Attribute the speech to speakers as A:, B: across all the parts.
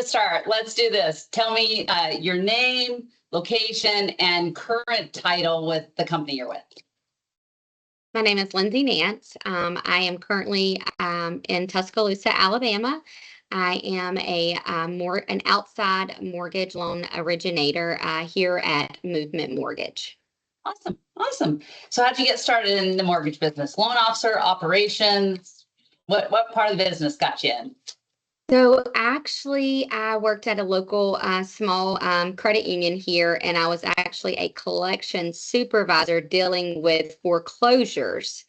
A: start. Let's do this. Tell me your name, location, and current title with the company you're with.
B: My name is Lindsay Nance. I am currently in Tuscaloosa, Alabama. I am an outside mortgage loan originator here at Movement Mortgage.
A: Awesome. Awesome. So how'd you get started in the mortgage business? Loan officer, operations? What part of the business got you in?
B: So actually, I worked at a local small credit union here, and I was actually a collection supervisor dealing with foreclosures.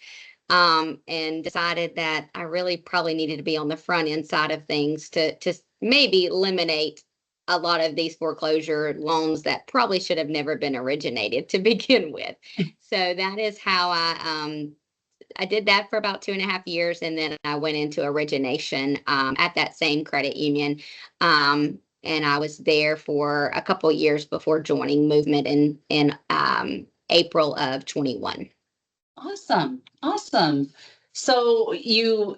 B: And decided that I really probably needed to be on the front end side of things to maybe eliminate a lot of these foreclosure loans that probably should have never been originated to begin with. So that is how I did that for about 2.5 years, and then I went into origination at that same credit union. And I was there for a couple of years before joining Movement in April of 21.
A: Awesome. Awesome. So you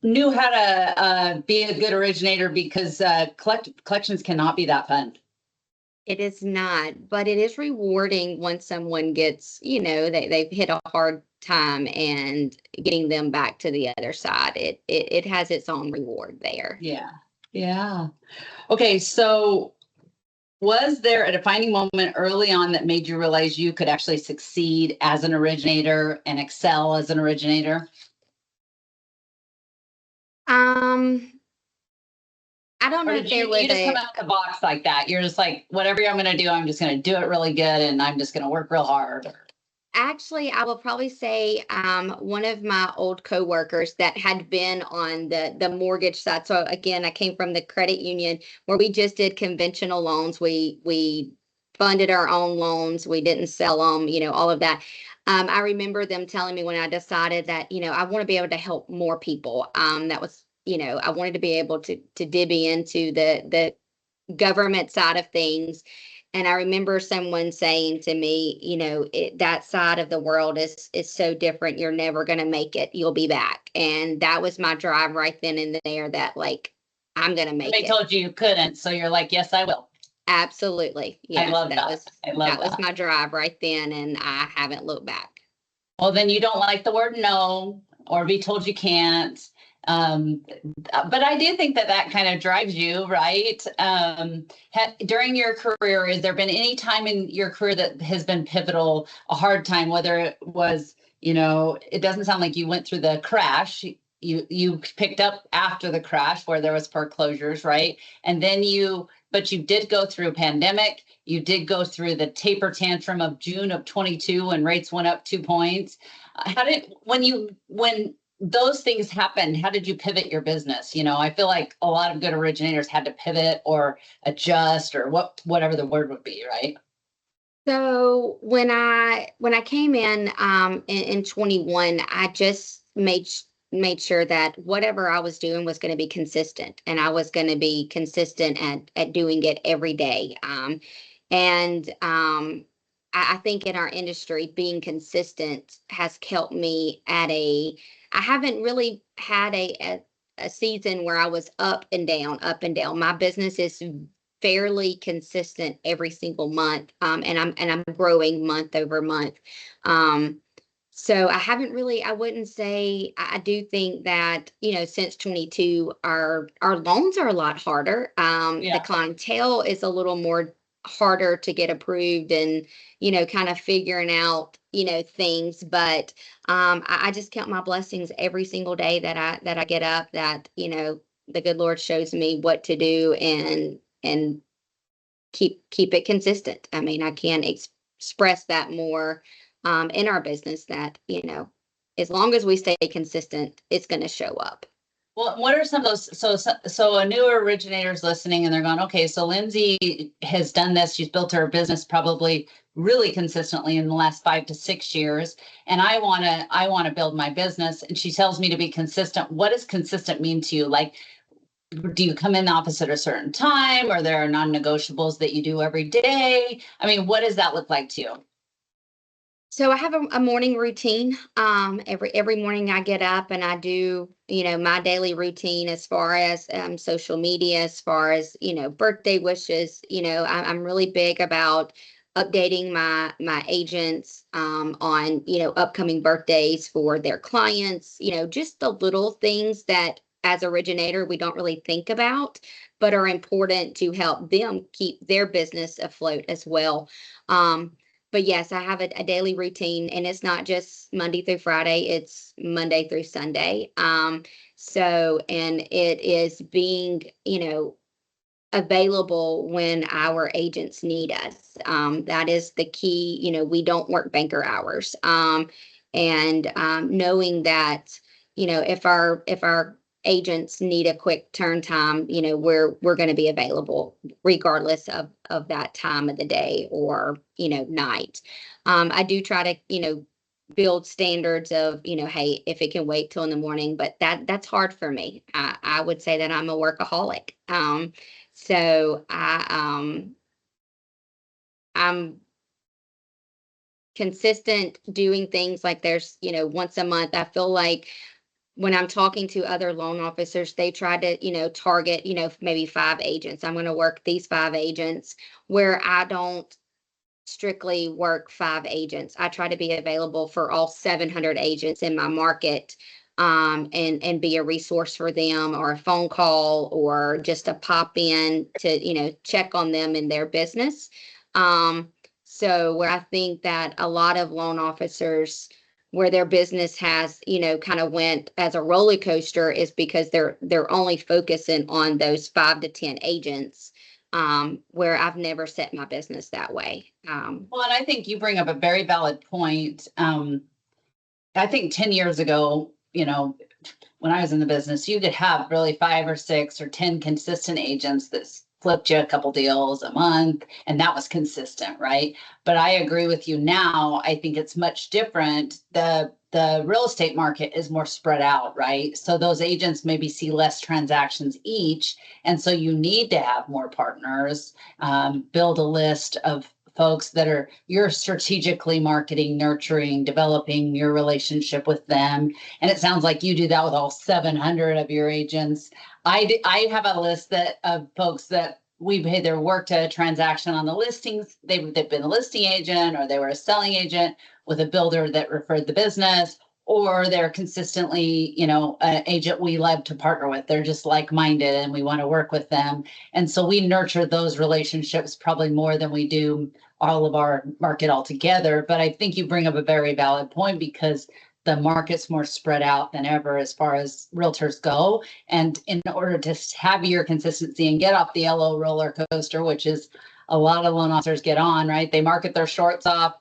A: knew how to be a good originator because collections cannot be that fun.
B: It is not, but it is rewarding when someone gets, they've hit a hard time and getting them back to the other side. It has its own reward there.
A: Yeah. Yeah. Okay. So was there a defining moment early on that made you realize you could actually succeed as an originator and excel as an originator?
B: I don't know if there was
A: you just come out the box like that. You're just like, whatever I'm going to do, I'm just going to do it really good, and I'm just going to work real hard.
B: Actually, I will probably say one of my old coworkers that had been on the mortgage side. So again, I came from the credit union where we just did conventional loans. We funded our own loans. We didn't sell them, all of that. I remember them telling me when I decided that, I want to be able to help more people. That was, I wanted to be able to divvy into the government side of things. And I remember someone saying to me, that side of the world is so different. You're never going to make it. You'll be back. And that was my drive right then and there that like, I'm going to make it.
A: They told you couldn't. So you're like, yes, I will.
B: Absolutely. Yeah.
A: I love that.
B: That was my drive right then. And I haven't looked back.
A: Well, then you don't like the word no or be told you can't. But I do think that kind of drives you, right? During your career, has there been any time in your career that has been pivotal, a hard time, whether it was, it doesn't sound like you went through the crash. You picked up after the crash where there was foreclosures, right? And then but you did go through a pandemic. You did go through the taper tantrum of June of 22 when rates went up 2 points. When those things happened, how did you pivot your business? I feel like a lot of good originators had to pivot or adjust or whatever the word would be, right?
B: So when I came in 21, I just made sure that whatever I was doing was going to be consistent, and I was going to be consistent at doing it every day. I think in our industry, being consistent has helped me I haven't really had a season where I was up and down, up and down. My business is fairly consistent every single month. And I'm growing month over month. So I wouldn't say, I do think that, since 22, our loans are a lot harder. The clientele is a little more harder to get approved and, kind of figuring out, things. But I just count my blessings every single day that I get up, that, the good Lord shows me what to do and keep it consistent. I mean, I can't express that more in our business, that, as long as we stay consistent, it's going to show up.
A: Well, what are some of those? So a newer originator's listening and they're going, okay, so Lindsay has done this. She's built her business probably really consistently in the last 5 to 6 years. And I want to build my business. And she tells me to be consistent. What does consistent mean to you? Like, do you come in the office at a certain time, or there are non-negotiables that you do every day? I mean, what does that look like to you?
B: So I have a morning routine. Every morning I get up and I do, my daily routine as far as social media, as far as birthday wishes. I'm really big about updating my agents on upcoming birthdays for their clients. Just the little things that as originator we don't really think about, but are important to help them keep their business afloat as well. But yes, I have a daily routine, and it's not just Monday through Friday, it's Monday through Sunday. And it is being, available when our agents need us. That is the key. We don't work banker hours. Knowing that, if our agents need a quick turn time, we're going to be available regardless of that time of the day or night. I do try to build standards of hey, if it can wait till in the morning, but that's hard for me. I would say that I'm a workaholic. So I'm consistent doing things like there's, once a month. I feel like when I'm talking to other loan officers, they try to, target, maybe 5 agents. I'm going to work these 5 agents, where I don't strictly work 5 agents. I try to be available for all 700 agents in my market, and be a resource for them, or a phone call, or just a pop in to, check on them in their business. So where I think that a lot of loan officers, where their business has, kind of went as a roller coaster, is because they're only focusing on those 5 to 10 agents, where I've never set my business that way.
A: Well, and I think you bring up a very valid point. I think 10 years ago, when I was in the business, you could have really 5 or 6 or 10 consistent agents that flipped you a couple deals a month, and that was consistent, right? But I agree with you now. I think it's much different. The real estate market is more spread out, right? So those agents maybe see less transactions each, and so you need to have more partners, build a list of folks that are you're strategically marketing, nurturing, developing your relationship with them. And it sounds like you do that with all 700 of your agents. I have a list of folks that we've either worked a transaction on the listings. They've been a listing agent, or they were a selling agent with a builder that referred the business, or they're consistently, an agent we love to partner with. They're just like-minded and we want to work with them. And so we nurture those relationships probably more than we do all of our market altogether. But I think you bring up a very valid point, because the market's more spread out than ever as far as realtors go. And in order to have your consistency and get off the yellow roller coaster, which is a lot of loan officers get on, right? They market their shorts off,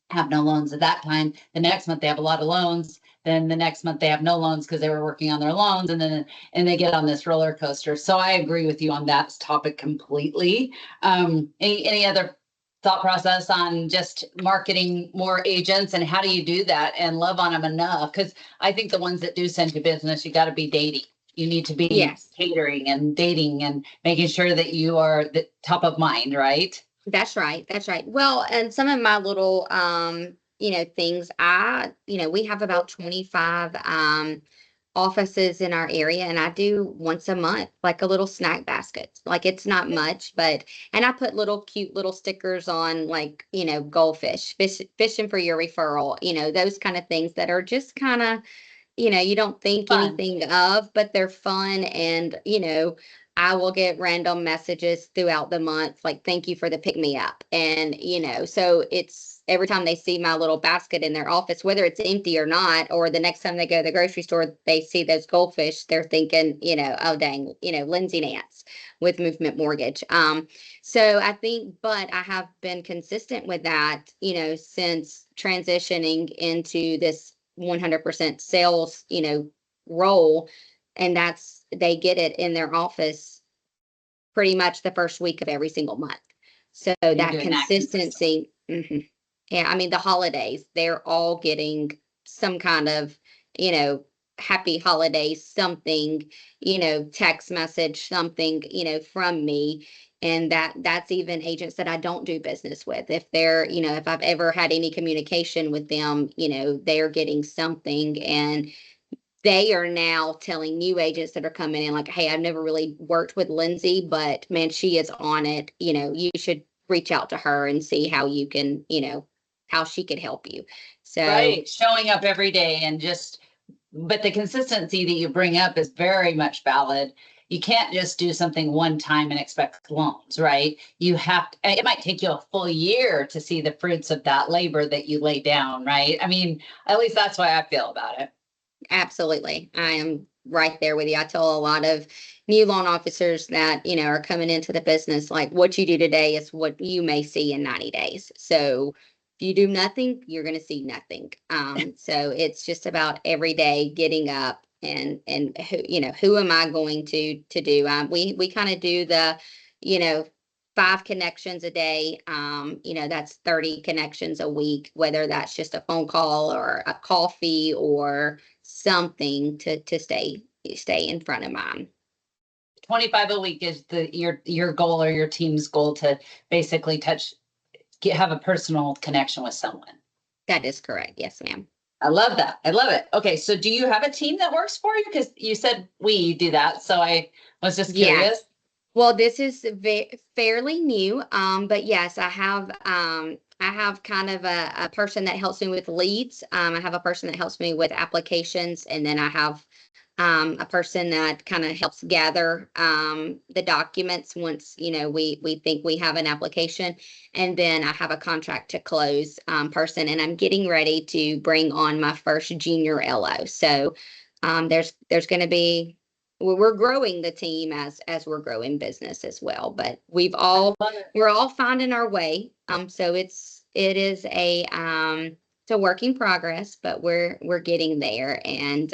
A: have no loans at that time. The next month they have a lot of loans. Then the next month they have no loans because they were working on their loans, and they get on this roller coaster. So I agree with you on that topic completely. Any other thought process on just marketing more agents, and how do you do that and love on them enough? Because I think the ones that do send you business, you got to be dating. You need to be
B: Yes.
A: catering and dating and making sure that you are the top of mind, right?
B: That's right. That's right. Well, and some of my little, things, we have about 25 offices in our area, and I do once a month, like a little snack basket. Like, it's not much, and I put little cute little stickers on, like, goldfish, fishing for your referral, those kind of things that are just kind of, you don't think
A: Fun.
B: anything of, but they're fun. And, I will get random messages throughout the month, like, thank you for the pick me up. And, so it's every time they see my little basket in their office, whether it's empty or not, or the next time they go to the grocery store, they see those goldfish, they're thinking, oh, dang, Lindsay Nance with Movement Mortgage. So I think, but I have been consistent with that, since transitioning into this 100% sales, role. And they get it in their office pretty much the first week of every single month. So
A: You're
B: that
A: doing that consistently.
B: consistency. Yeah. I mean, the holidays, they're all getting some kind of, happy holidays, something, text message, something, from me. And that's even agents that I don't do business with. If they're, if I've ever had any communication with them, they're getting something, and they are now telling new agents that are coming in like, hey, I've never really worked with Lindsay, but man, she is on it. You should reach out to her and see how you can, how she could help you. So
A: right, showing up every day and but the consistency that you bring up is very much valid. You can't just do something one time and expect loans, right? You have to, it might take you a full year to see the fruits of that labor that you lay down, right? I mean, at least that's why I feel about it.
B: absolutely. I am right there with you. I tell a lot of new loan officers that, are coming into the business, like what you do today is what you may see in 90 days. So if you do nothing, you're going to see nothing. So it's just about every day getting up and who am I going to do? We kind of do the, you know, 5 connections a day. That's 30 connections a week, whether that's just a phone call or a coffee or something to stay in front of mine.
A: 25 a week is your goal or your team's goal to basically have a personal connection with someone.
B: That is correct. Yes, ma'am.
A: I love that. I love it. Okay, so do you have a team that works for you? Because you said we do that, so I was just curious.
B: Yes. Well, this is fairly new, but yes, I have kind of a person that helps me with leads. I have a person that helps me with applications, and then I have a person that kind of helps gather the documents once we think we have an application, and then I have a contract to close person, and I'm getting ready to bring on my first junior LO. So there's going to be we're growing the team as we're growing business as well, but we're all finding our way. So it is it's a work in progress, but we're getting there, and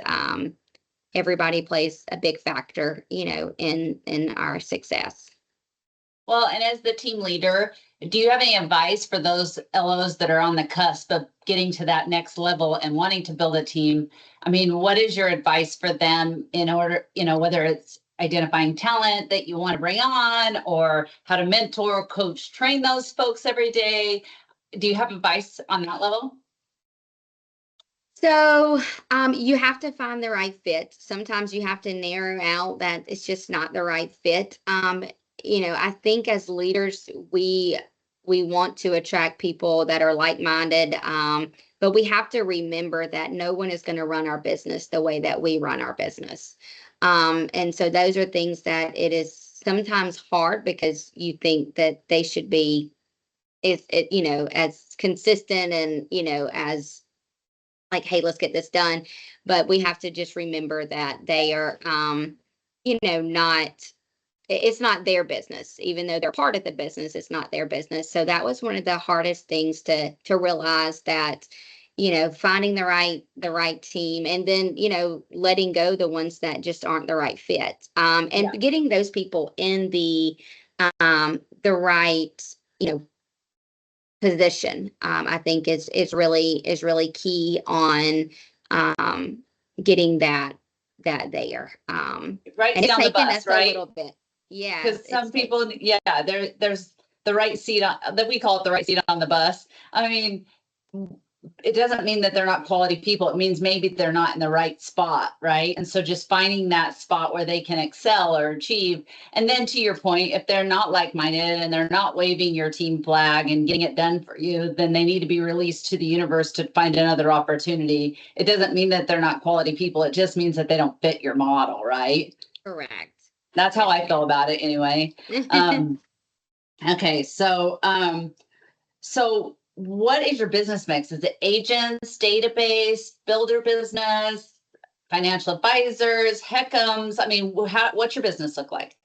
B: everybody plays a big factor, in our success.
A: Well, and as the team leader, do you have any advice for those LOs that are on the cusp of getting to that next level and wanting to build a team? I mean, what is your advice for them in order, whether it's identifying talent that you want to bring on or how to mentor, coach, train those folks every day? Do you have advice on that level?
B: So you have to find the right fit. Sometimes you have to narrow out that it's just not the right fit. I think as leaders, we want to attract people that are like-minded, but we have to remember that no one is going to run our business the way that we run our business. And so those are things that it is sometimes hard because you think that they should be, as consistent and, as like, hey, let's get this done. But we have to just remember that they are, it's not their business. Even though they're part of the business, it's not their business. So that was one of the hardest things to realize, that, finding the right team, and then, letting go the ones that just aren't the right fit. And
A: Yeah.
B: getting those people in the right, position, I think is really key on getting that there.
A: Right
B: And
A: seat
B: it's
A: on the
B: taken
A: bus,
B: us
A: right?
B: a little bit. Yeah,
A: Because some people, there's the right seat that we call it the right seat on the bus. I mean, it doesn't mean that they're not quality people. It means maybe they're not in the right spot, right? And so just finding that spot where they can excel or achieve. And then to your point, if they're not like-minded and they're not waving your team flag and getting it done for you, then they need to be released to the universe to find another opportunity. It doesn't mean that they're not quality people. It just means that they don't fit your model, right?
B: correct.
A: That's how I feel about it anyway. Okay, so what is your business mix? Is it agents, database, builder business, financial advisors, HECMs? I mean, what's your business look like?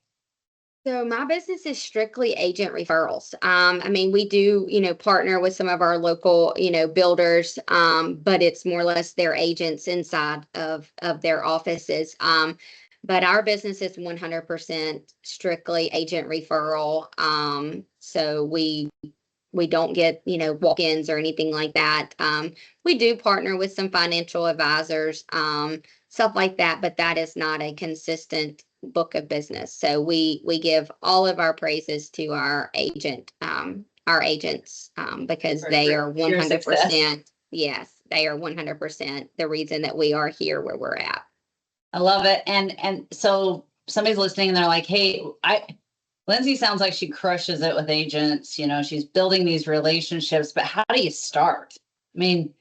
B: So my business is strictly agent referrals. I mean, we do, partner with some of our local, builders, but it's more or less their agents inside of their offices. But our business is 100% strictly agent referral. So we don't get, walk-ins or anything like that. We do partner with some financial advisors, stuff like that, but that is not a consistent, book of business. So we give all of our praises to our agents, because they are
A: your success.
B: 100%. Yes, they are 100% the reason that we are here where we're at.
A: I love it. And so somebody's listening and they're like, hey, Lindsay sounds like she crushes it with agents. You know, she's building these relationships, but how do you start? I mean,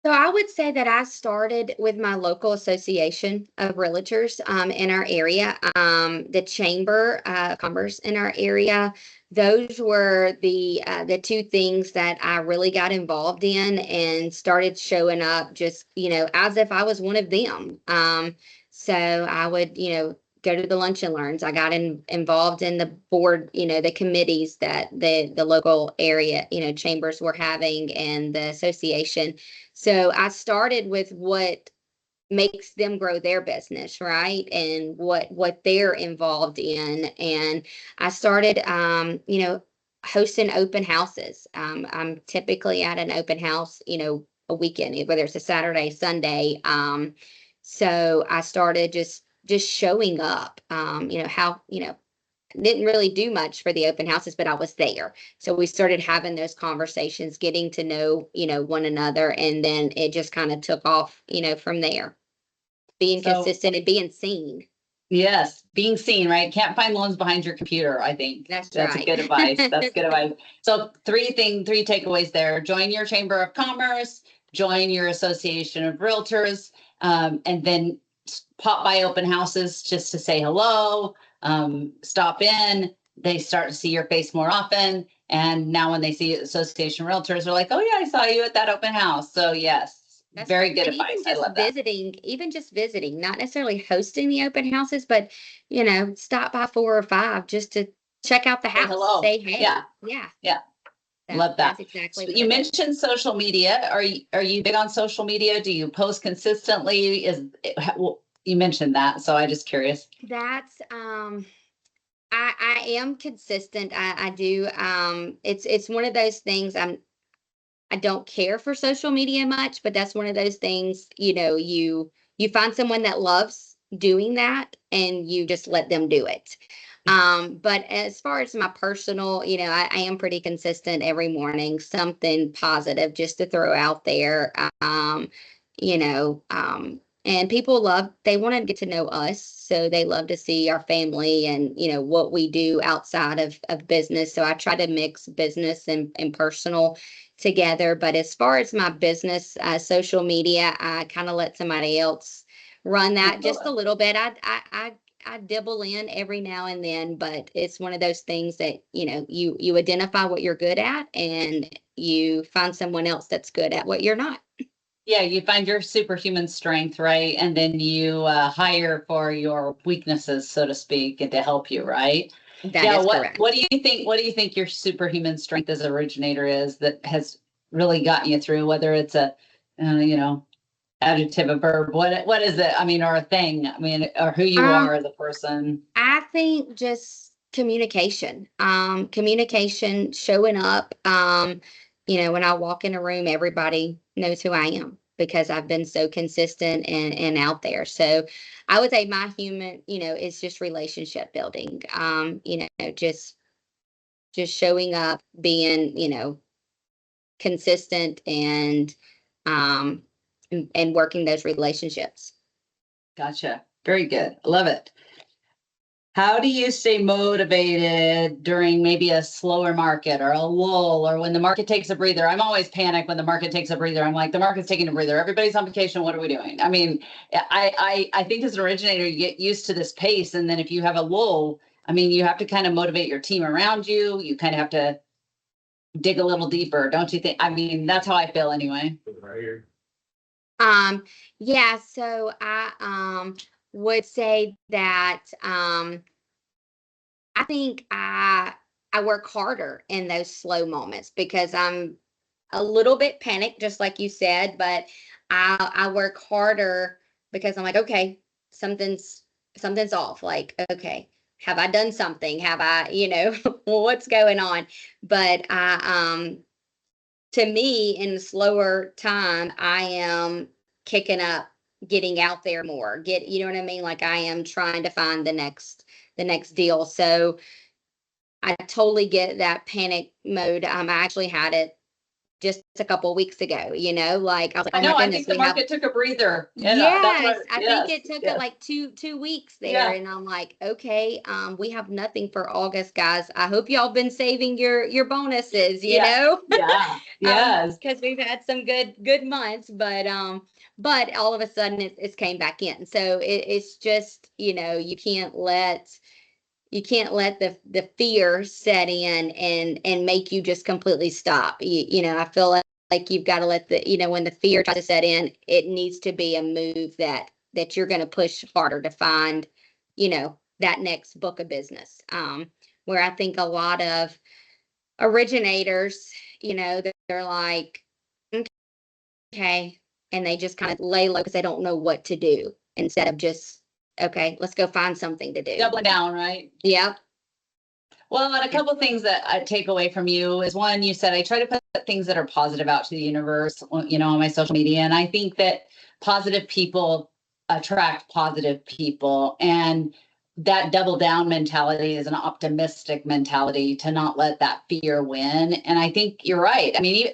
B: So I would say that I started with my local association of realtors in our area, the Chamber of Commerce in our area. Those were the two things that I really got involved in and started showing up just, as if I was one of them. So I would, go to the lunch and learns. I got involved in the board, the committees that the local area, chambers were having and the association. So I started with what makes them grow their business, right? And what they're involved in. And I started, hosting open houses. I'm typically at an open house, a weekend, whether it's a Saturday, Sunday. So I started just showing up. Didn't really do much for the open houses, but I was there. So we started having those conversations, getting to know, one another, and then it just kind of took off, from there. Being consistent and being seen.
A: Yes, being seen, right? Can't find loans behind your computer, I think.
B: That's
A: right. Good advice. That's good advice. So three takeaways there. Join your Chamber of Commerce, join your Association of Realtors, and then pop by open houses just to say hello, stop in. They start to see your face more often. And now when they see Association of Realtors, they're like, oh yeah, I saw you at that open house. So yes. That's very good advice. I love that.
B: Even just visiting, not necessarily hosting the open houses, but stop by 4 or 5 just to check out the house.
A: Hello.
B: Say hey.
A: Yeah. Love that. That's exactly. So you mentioned social media. Are you big on social media? Do you post consistently? You mentioned that, so I'm just curious.
B: That's I am consistent. I do. It's one of those things. I don't care for social media much, but that's one of those things, you find someone that loves doing that and you just let them do it. But as far as my personal, I am pretty consistent every morning, something positive just to throw out there. You know, and people they want to get to know us. So they love to see our family and, what we do outside of business. So I try to mix business and personal together. But as far as my business, social media, I kind of let somebody else run that just a little bit. I dibble in every now and then, but it's one of those things that, you identify what you're good at and you find someone else that's good at what you're not.
A: Yeah, you find your superhuman strength, right? And then you hire for your weaknesses, so to speak, and to help you, right?
B: That is correct.
A: What do you think? What do you think your superhuman strength as an originator is that has really gotten you through? Whether it's a, adjective, a verb, what is it? I mean, or a thing? I mean, or who you are as a person?
B: I think just communication. Communication, showing up. When I walk in a room, everybody knows who I am because I've been so consistent and out there. So I would say my human, is just relationship building. Just showing up, being, consistent and working those relationships.
A: Gotcha. Very good. Love it. How do you stay motivated during maybe a slower market or a lull or when the market takes a breather? I'm always panicked when the market takes a breather. I'm like, the market's taking a breather. Everybody's on vacation. What are we doing? I mean, I think as an originator, you get used to this pace. And then if you have a lull, I mean, you have to kind of motivate your team around you. You kind of have to dig a little deeper, don't you think? I mean, that's how I feel anyway.
C: Right here.
B: Yeah, so I would say that I think I work harder in those slow moments because I'm a little bit panicked, just like you said, but I work harder because I'm like, okay, something's off. Like, okay, have I done something? Have I, what's going on? But to me, in the slower time, I am kicking up getting out there more, you know what I mean? Like I am trying to find the next deal. So I totally get that panic mode. I actually had it just a couple of weeks ago, like I was like,
A: I
B: oh my
A: know, I
B: goodness,
A: think the
B: we have.
A: market took a breather. That's
B: Yes,
A: what,
B: I think
A: yes,
B: it took it
A: yes.
B: like two weeks there,
A: Yeah,
B: and I'm like, okay, we have nothing for August, guys. I hope y'all been saving your bonuses,
A: yeah, yeah, yes.
B: because we've had some good months, but all of a sudden it's came back in. So it's just, you can't let the fear set in and make you just completely stop. I feel like you've got to let when the fear tries to set in, it needs to be a move that you're going to push harder to find, that next book of business. Where I think a lot of originators, they're like, okay, and they just kind of lay low because they don't know what to do instead of just, okay, let's go find something to do.
A: Doubling down, right?
B: Yep.
A: Well, and a couple of things that I take away from you is one, you said I try to put things that are positive out to the universe, on my social media. And I think that positive people attract positive people. And that double down mentality is an optimistic mentality to not let that fear win. And I think you're right. I mean,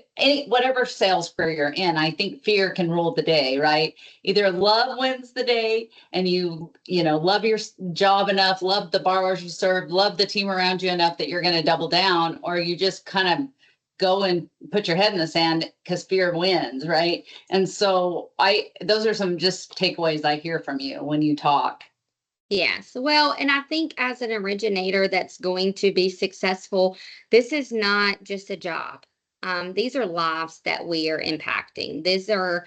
A: whatever sales career you're in, I think fear can rule the day, right? Either love wins the day and love your job enough, love the borrowers you serve, love the team around you enough that you're going to double down, or you just kind of go and put your head in the sand because fear wins, right? And so those are some just takeaways I hear from you when you talk.
B: Yes. Well, and I think as an originator that's going to be successful, this is not just a job. These are lives that we are impacting. These are,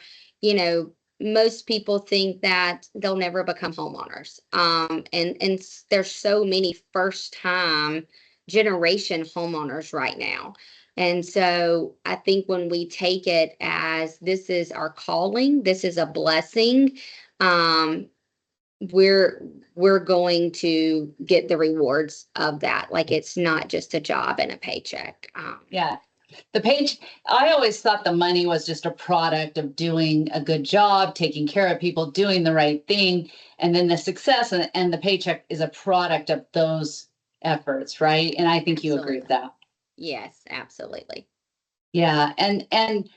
B: most people think that they'll never become homeowners. And there's so many first time generation homeowners right now. And so I think when we take it as this is our calling, this is a blessing, um, we're going to get the rewards of that. Like it's not just a job and a paycheck.
A: Yeah. I always thought the money was just a product of doing a good job, taking care of people, doing the right thing. And then the success and the paycheck is a product of those efforts, right? And I think you agree with
B: Absolutely.
A: that.
B: Yes, absolutely.
A: Yeah. And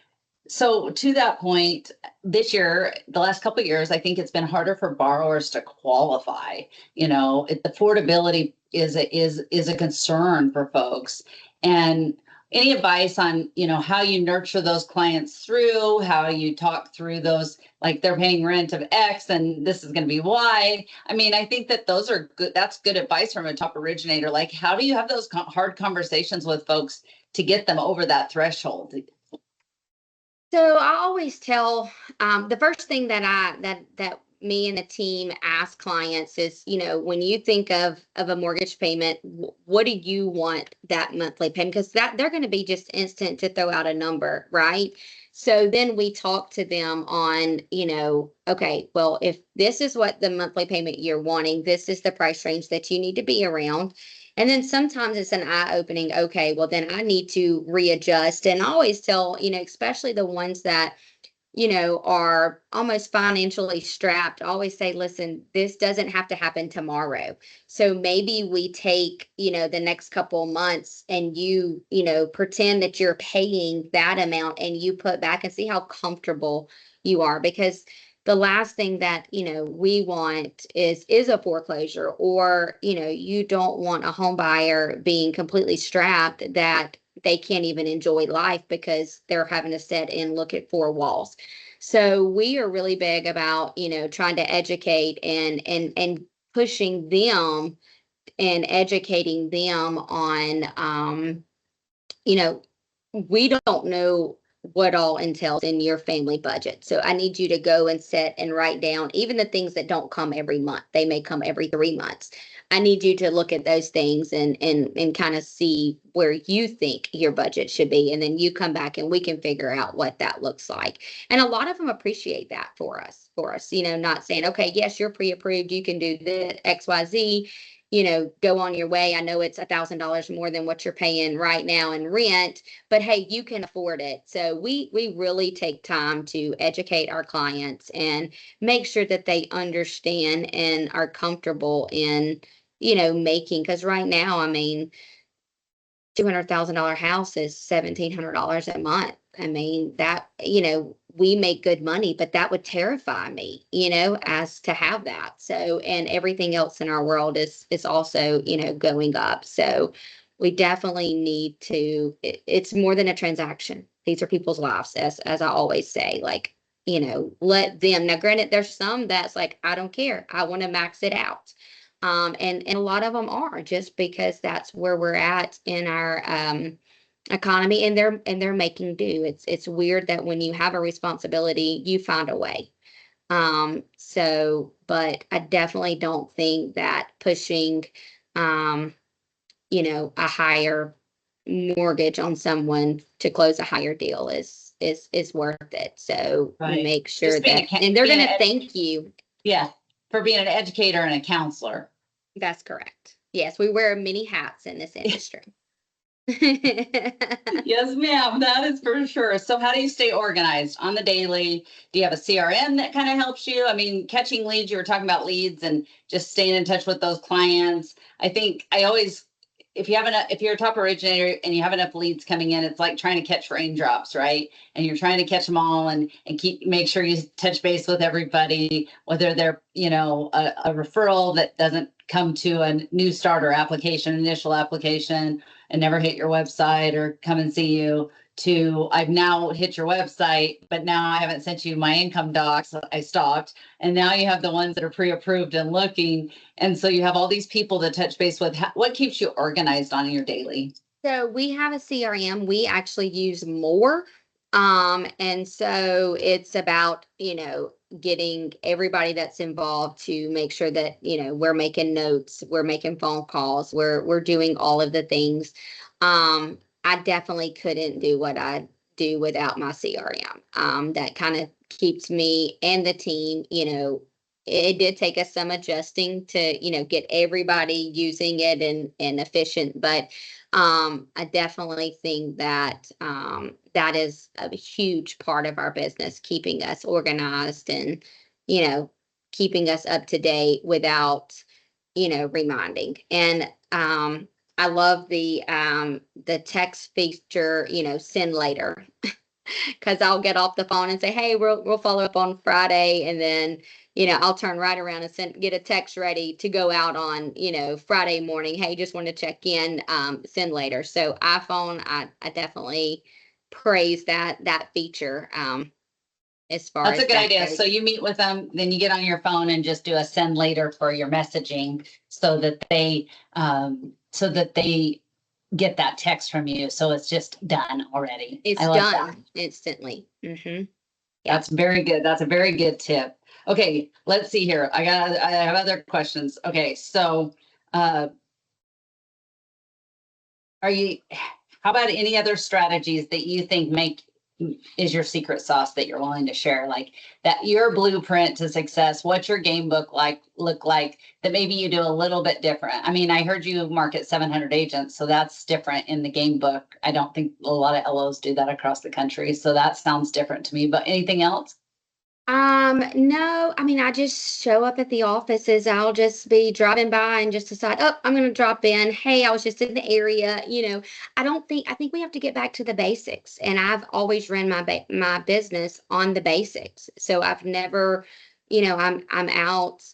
A: so to that point, this year, the last couple of years, I think it's been harder for borrowers to qualify. Affordability is a concern for folks. And any advice on, how you nurture those clients through, how you talk through those, like they're paying rent of X and this is going to be Y. I mean, I think that those are good. That's good advice from a top originator. Like, how do you have those hard conversations with folks to get them over that threshold?
B: So I always tell the first thing that me and the team ask clients is, when you think of a mortgage payment, what do you want that monthly payment? Because that they're going to be just instant to throw out a number, right? So then we talk to them on, okay, well, if this is what the monthly payment you're wanting, this is the price range that you need to be around. And then sometimes it's an eye opening. Okay, well, then I need to readjust. And I always tell, especially the ones that, are almost financially strapped, I always say, listen, this doesn't have to happen tomorrow. So maybe we take, the next couple months and pretend that you're paying that amount and you put back and see how comfortable you are. Because the last thing that, we want is a foreclosure, or, you don't want a home buyer being completely strapped that they can't even enjoy life because they're having to sit and look at four walls. So we are really big about, trying to educate and pushing them and educating them on, you know, we don't know what all entails in your family budget. So I need you to go and sit and write down even the things that don't come every month. They may come every 3 months. I need you to look at those things and kind of see where you think your budget should be. And then you come back and we can figure out what that looks like. And a lot of them appreciate that for us, not saying, okay, yes, you're pre-approved, you can do the XYZ. go on your way. I know it's $1,000 more than what you're paying right now in rent, but hey, you can afford it. So we really take time to educate our clients and make sure that they understand and are comfortable in, making, because right now, I mean, $200,000 house is $1,700 a month. I mean, that, we make good money, but that would terrify me, as to have that. So, and everything else in our world is also, going up. So we definitely need to, it's more than a transaction. These are people's lives, as I always say, like, let them, now granted, there's some that's like, I don't care. I want to max it out. And a lot of them are, just because that's where we're at in our economy, and they're making do. It's weird that when you have a responsibility, you find a way. But I definitely don't think that pushing a higher mortgage on someone to close a higher deal is worth it. So
A: Right.
B: make sure
A: Just being
B: that, and they're going to thank you.
A: Yeah, for being an educator and a counselor.
B: That's correct. Yes, we wear many hats in this industry.
A: Yes, ma'am, that is for sure. So how do you stay organized on the daily? Do you have a CRM that kind of helps you? I mean, catching leads, you were talking about leads and just staying in touch with those clients. I think I always, if you're a top originator and you have enough leads coming in, it's like trying to catch raindrops, right? And you're trying to catch them all and make sure you touch base with everybody, whether they're, a referral that doesn't come to a new starter application, initial application, and never hit your website or come and see you, to I've now hit your website, but now I haven't sent you my income docs. I stopped. And now you have the ones that are pre-approved and looking. And so you have all these people to touch base with. What keeps you organized on your daily?
B: So we have a CRM. We actually use more. And so it's about, getting everybody that's involved to make sure that, we're making notes, we're making phone calls, we're doing all of the things. I definitely couldn't do what I do without my CRM. That kind of keeps me and the team, it did take us some adjusting to, get everybody using it and efficient, but I definitely think that that is a huge part of our business, keeping us organized and, keeping us up to date without, reminding. And I love the text feature, send later. Because I'll get off the phone and say, hey, we'll follow up on Friday, and then I'll turn right around and get a text ready to go out on Friday morning. Hey, just want to check in. Send later. So iPhone, I definitely praise that feature. As far
A: That's
B: as
A: a good
B: that
A: idea.
B: goes.
A: So you meet with them, then you get on your phone and just do a send later for your messaging, so that they get that text from you. So it's just done already.
B: It's
A: I love
B: done
A: that.
B: instantly. Yeah.
A: That's very good. That's a very good tip. Okay, let's see here. I have other questions. Okay, so how about any other strategies that you think is your secret sauce that you're willing to share? Like that, your blueprint to success, what's your game book look like that maybe you do a little bit different? I mean, I heard you market 700 agents, so that's different in the game book. I don't think a lot of LOs do that across the country. So that sounds different to me, but anything else?
B: No, I mean, I just show up at the offices. I'll just be driving by and just decide, oh, I'm going to drop in. Hey, I was just in the area. I think we have to get back to the basics. And I've always ran my business on the basics. So I've never, I'm out,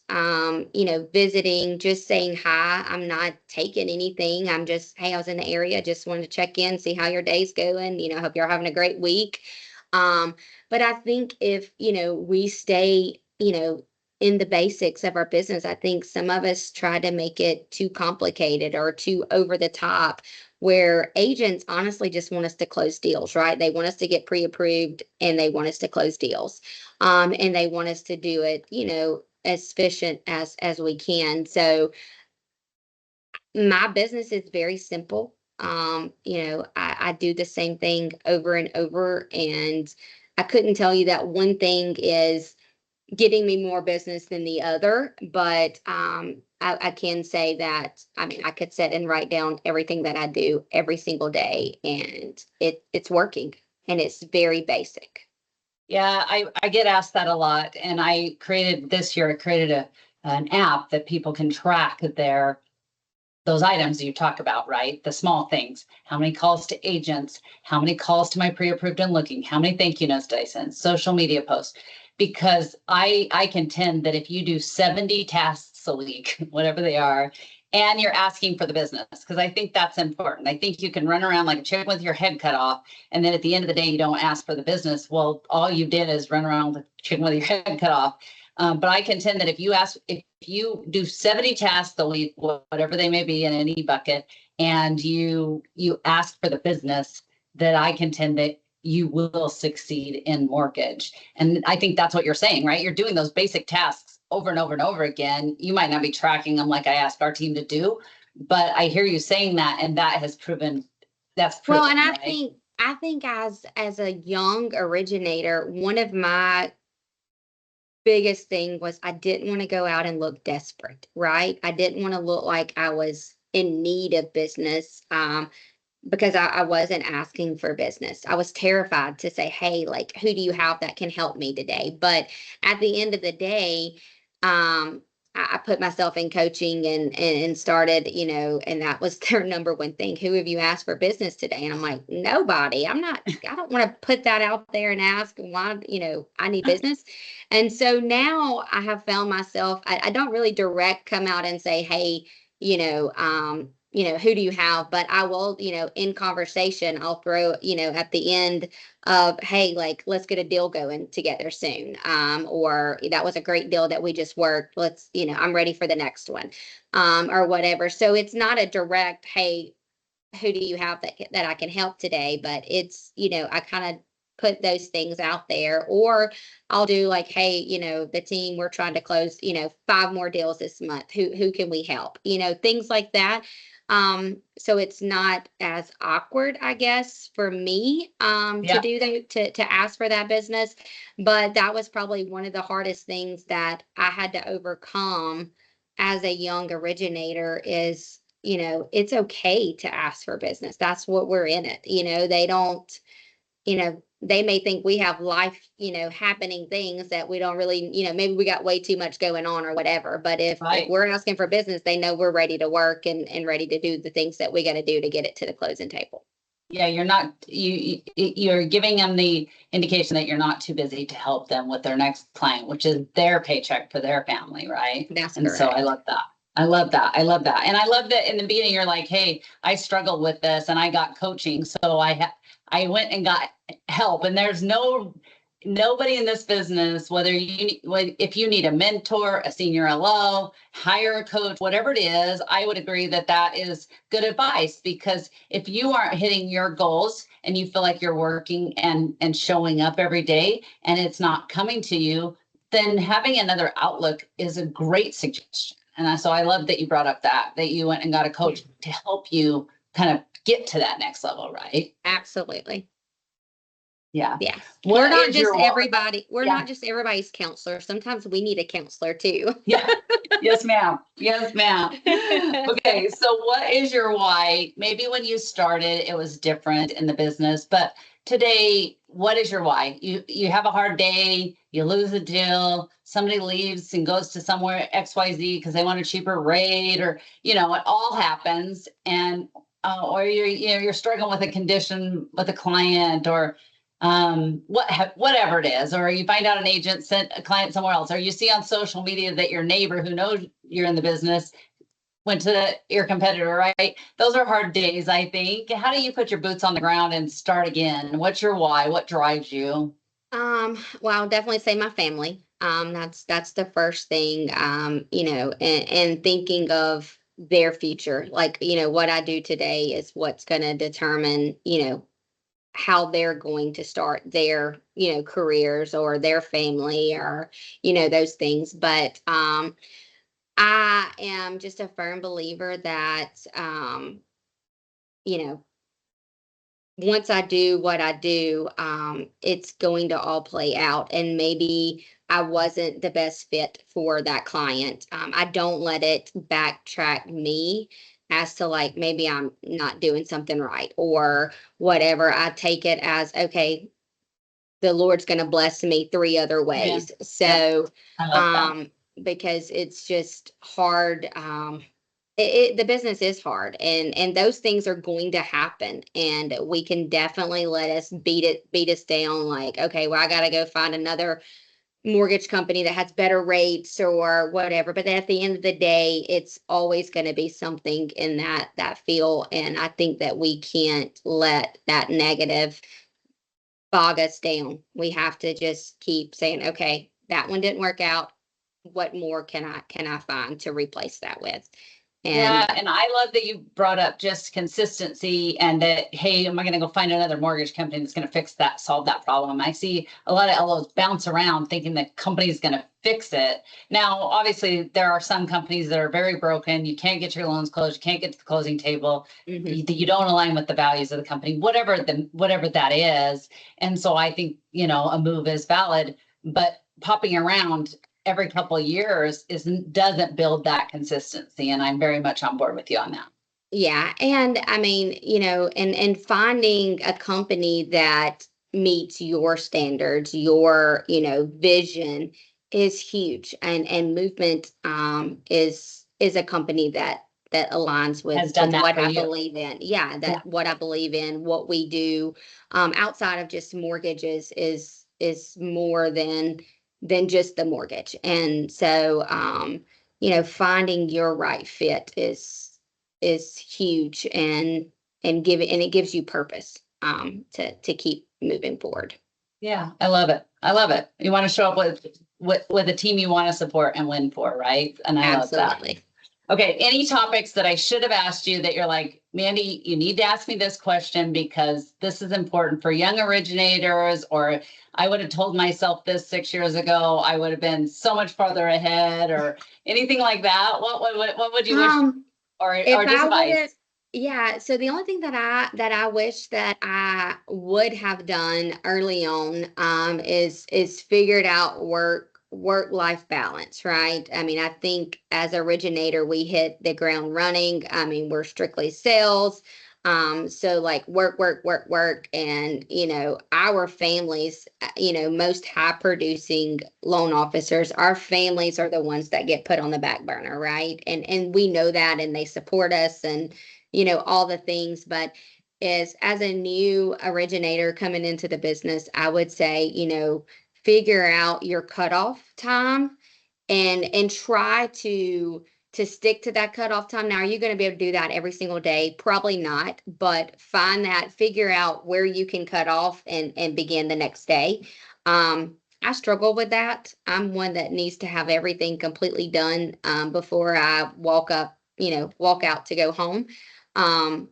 B: visiting, just saying hi. I'm not taking anything. I'm just, hey, I was in the area. Just wanted to check in, see how your day's going. Hope you're having a great week. But I think if, we stay, in the basics of our business, I think some of us try to make it too complicated or too over the top, where agents honestly just want us to close deals, right? They want us to get pre-approved and they want us to close deals. And they want us to do it, as efficient as we can. So my business is very simple. I do the same thing over and over, and I couldn't tell you that one thing is getting me more business than the other, but I can say that, I mean, I could sit and write down everything that I do every single day, and it's working, and it's very basic.
A: Yeah, I get asked that a lot. And I created this year, I created an app that people can track those items you talk about, right? The small things. How many calls to agents? How many calls to my pre-approved and looking? How many thank you notes did I send? Social media posts. Because I contend that if you do 70 tasks a week, whatever they are, and you're asking for the business, because I think that's important. I think you can run around like a chicken with your head cut off, and then at the end of the day, you don't ask for the business. Well, all you did is run around with a chicken with your head cut off. But I contend that if you do 70 tasks a week, whatever they may be in any bucket, and you ask for the business, that I contend that you will succeed in mortgage. And I think that's what you're saying, right? You're doing those basic tasks over and over and over again. You might not be tracking them like I asked our team to do, but I hear you saying that, and that has proven that's proven.
B: Well, and
A: right?
B: I think as a young originator, one of my biggest thing was I didn't want to go out and look desperate, right? I didn't want to look like I was in need of business. Because I wasn't asking for business. I was terrified to say, hey, like, who do you have that can help me today? But at the end of the day, I put myself in coaching and started, and that was their number one thing. Who have you asked for business today? And I'm like, nobody. I don't want to put that out there and ask why, I need business. And so now I have found myself, I don't really direct come out and say, hey, who do you have? But I will, in conversation, I'll throw, at the end of, hey, like, let's get a deal going together soon. Or that was a great deal that we just worked. Let's, I'm ready for the next one, or whatever. So it's not a direct, hey, who do you have that I can help today? But it's, I kind of put those things out there, or I'll do like, hey, the team, we're trying to close, 5 more deals this month. Who can we help? Things like that. So it's not as awkward, I guess, for me, to
A: Yeah.
B: do that, to ask for that business. But that was probably one of the hardest things that I had to overcome as a young originator is, it's okay to ask for business. That's what we're in it. They don't, they may think we have life, happening things that we don't really, maybe we got way too much going on or whatever. But if
A: Right.
B: we're asking for business, they know we're ready to work and ready to do the things that we got to do to get it to the closing table.
A: Yeah, you're giving them the indication that you're not too busy to help them with their next client, which is their paycheck for their family, right?
B: That's
A: And so I
B: correct.
A: love that. I love that. I love that. And I love that in the beginning you're like, "Hey, I struggled with this and I got coaching, so I went and got help." And there's nobody in this business, if you need a mentor, a senior LO, hire a coach, whatever it is, I would agree that that is good advice, because if you aren't hitting your goals and you feel like you're working and showing up every day and it's not coming to you, then having another outlook is a great suggestion. And so I love that you brought up that you went and got a coach to help you kind of get to that next level, right?
B: Absolutely.
A: Yeah.
B: Yeah. We're
A: What
B: not
A: is
B: just
A: your
B: everybody. We're
A: Yeah.
B: not just everybody's counselor. Sometimes we need a counselor too.
A: Yeah. Yes, ma'am. Yes, ma'am. Okay. So what is your why? Maybe when you started, it was different in the business, but today, what is your why? You have a hard day, you lose a deal, somebody leaves and goes to somewhere XYZ because they want a cheaper rate, or, it all happens. And, or you're struggling with a condition with a client, or whatever it is, or you find out an agent sent a client somewhere else, or you see on social media that your neighbor who knows you're in the business went to your competitor, right? Those are hard days, I think. How do you put your boots on the ground and start again? What's your why? What drives you?
B: Well, I'll definitely say my family. That's the first thing, and thinking of their future. Like, what I do today is what's going to determine, how they're going to start their, careers or their family or, those things. But I am just a firm believer that, you know, once I do what I do, it's going to all play out. And maybe I wasn't the best fit for that client. I don't let it backtrack me as to like maybe I'm not doing something right or whatever. I take it as, okay, the Lord's going to bless me three other
A: Yeah.
B: ways.
A: Yep.
B: So,
A: I love that.
B: because it's just hard. The business is hard, and those things are going to happen, and we can definitely let us beat us down. Like, okay, well, I got to go find another mortgage company that has better rates or whatever. But at the end of the day, it's always going to be something in that field, and I think that we can't let that negative bog us down. We have to just keep saying, okay, that one didn't work out. What more can I find to replace that with?
A: Yeah,
B: And
A: and I love that you brought up just consistency and that, hey, am I going to go find another mortgage company that's going to fix that, solve that problem? I see a lot of LOs bounce around thinking the company's going to fix it. Now, obviously, there are some companies that are very broken. You can't get your loans closed. You can't get to the closing table.
B: mhm.
A: You don't align with the values of the company, whatever that is. And so I think, a move is valid, but popping around every couple of years doesn't build that consistency. And I'm very much on board with you on that.
B: Yeah, and I mean, and finding a company that meets your standards, your, vision is huge. And Movement is a company that aligns
A: Has done
B: with
A: that
B: what
A: for
B: I
A: you.
B: believe in. Yeah,
A: Yeah.
B: that what I believe in, what we do outside of just mortgages is more than just the mortgage. And so finding your right fit is huge, and it gives you purpose to keep moving forward.
A: Yeah. I love it. I love it. You want to show up with a team you want to support and win for, right? And I love that.
B: Absolutely.
A: Okay. Any topics that I should have asked you that you're like, Mandi, you need to ask me this question because this is important for young originators, or I would have told myself this 6 years ago, I would have been so much farther ahead, or anything like that. What would you wish,
B: um
A: or
B: if
A: just
B: I would
A: advice?
B: have Yeah, so the only thing that I wish that I would have done early on is figured out work life balance, right? I mean, I think as originator we hit the ground running. I mean, we're strictly sales. So like work, and our families, most high producing loan officers, our families are the ones that get put on the back burner, right? And we know that, and they support us, and all the things. But as a new originator coming into the business, I would say, figure out your cutoff time, and try to stick to that cutoff time. Now, are you going to be able to do that every single day? Probably not, but figure out where you can cut off and begin the next day. I struggle with that. I'm one that needs to have everything completely done before I walk out to go home. Um,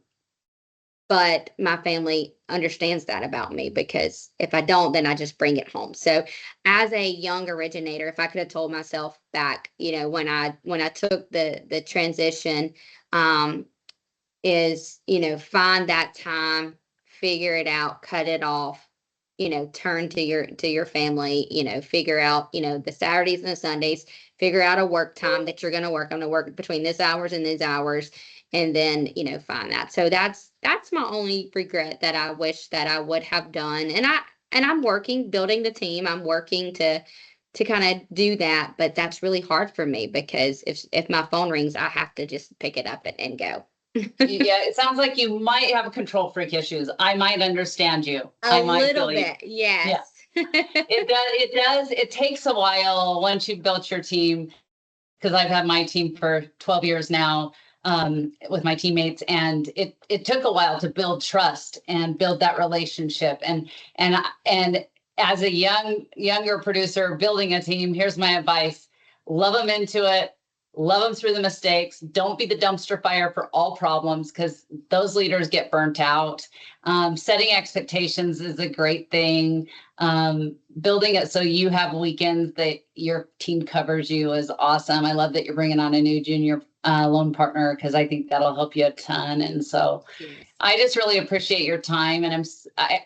B: but my family understands that about me, because if I don't, then I just bring it home. So as a young originator, if I could have told myself back, when I took the transition, um, is, find that time, figure it out, cut it off, turn to your family, figure out, the Saturdays and the Sundays, figure out a work time that you're going to work. I'm going to work between this hours and these hours, and then, find that. So that's my only regret, that I wish that I would have done. And I'm working, building the team. I'm working to kind of do that, but that's really hard for me, because if my phone rings, I have to just pick it up and go.
A: Yeah, it sounds like you might have control freak issues. I might understand you.
B: A
A: I might
B: little
A: feel you.
B: bit,
A: Yeah,
B: yes.
A: it does. It takes a while once you've built your team, because I've had my team for 12 years now, with my teammates, and it took a while to build trust and build that relationship. And as a younger producer building a team, here's my advice: love them into it, love them through the mistakes. Don't be the dumpster fire for all problems, because those leaders get burnt out. Setting expectations is a great thing. Building it so you have weekends that your team covers you is awesome. I love that you're bringing on a new junior loan partner, because I think that'll help you a ton. And so
B: Yes.
A: I just really appreciate your time, and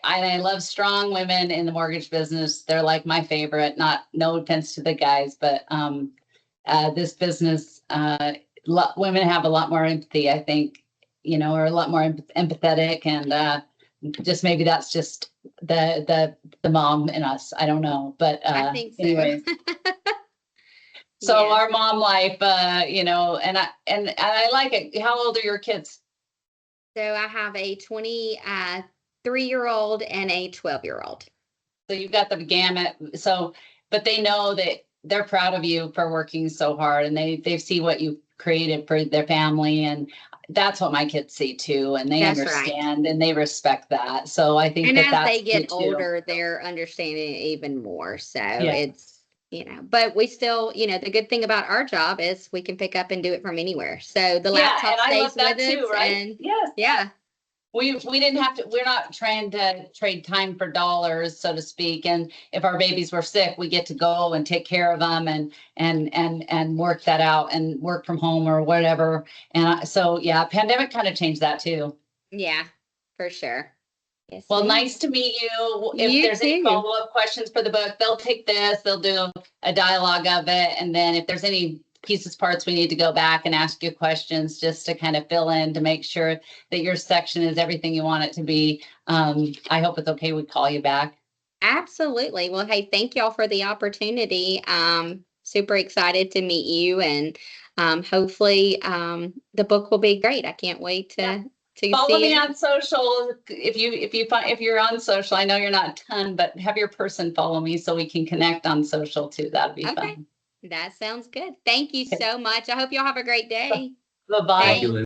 A: I love strong women in the mortgage business. They're like my favorite. No offense to the guys, but this business, women have a lot more empathy, I think, are a lot more empathetic, and just maybe that's just the mom in us. I don't know, but
B: I think so.
A: anyways. So
B: Yeah.
A: our mom life, and I like it. How old are your kids?
B: So I have a 23-year-old and a 12-year-old.
A: So you've got the gamut. So, but they know that they're proud of you for working so hard, and they see what you created for their family, and that's what my kids see too, and they
B: That's right.
A: understand and they respect that. So I think
B: And
A: that
B: as
A: that's
B: they get
A: good too.
B: older, they're understanding it even more. So
A: Yeah.
B: it's, but we still, the good thing about our job is we can pick up and do it from anywhere. So the laptop
A: and I
B: stays
A: love that
B: with
A: too,
B: us,
A: right?
B: and
A: Yes.
B: yeah,
A: We didn't have to, we're not trying to trade time for dollars, so to speak. And if our babies were sick, we get to go and take care of them and work that out and work from home or whatever. And so, yeah, pandemic kind of changed that too.
B: yeah, for sure. Yes,
A: Well,
B: ma'am.
A: nice to meet you. If
B: You
A: there's any
B: too.
A: follow-up questions for the book, they'll take this, they'll do a dialogue of it. And then if there's any pieces, parts, we need to go back and ask you questions just to kind of fill in to make sure that your section is everything you want it to be. I hope it's okay. We call you back.
B: Absolutely. Well, hey, thank y'all for the opportunity. Super excited to meet you, and hopefully the book will be great. I can't wait to
A: Follow
B: see
A: me
B: it.
A: on social. If you're on social, I know you're not a ton, but have your person follow me so we can connect on social too. That'd be
B: Okay.
A: fun.
B: That sounds good. Thank you so much. I hope y'all have a great day.
A: Bye-bye.
B: Thanks.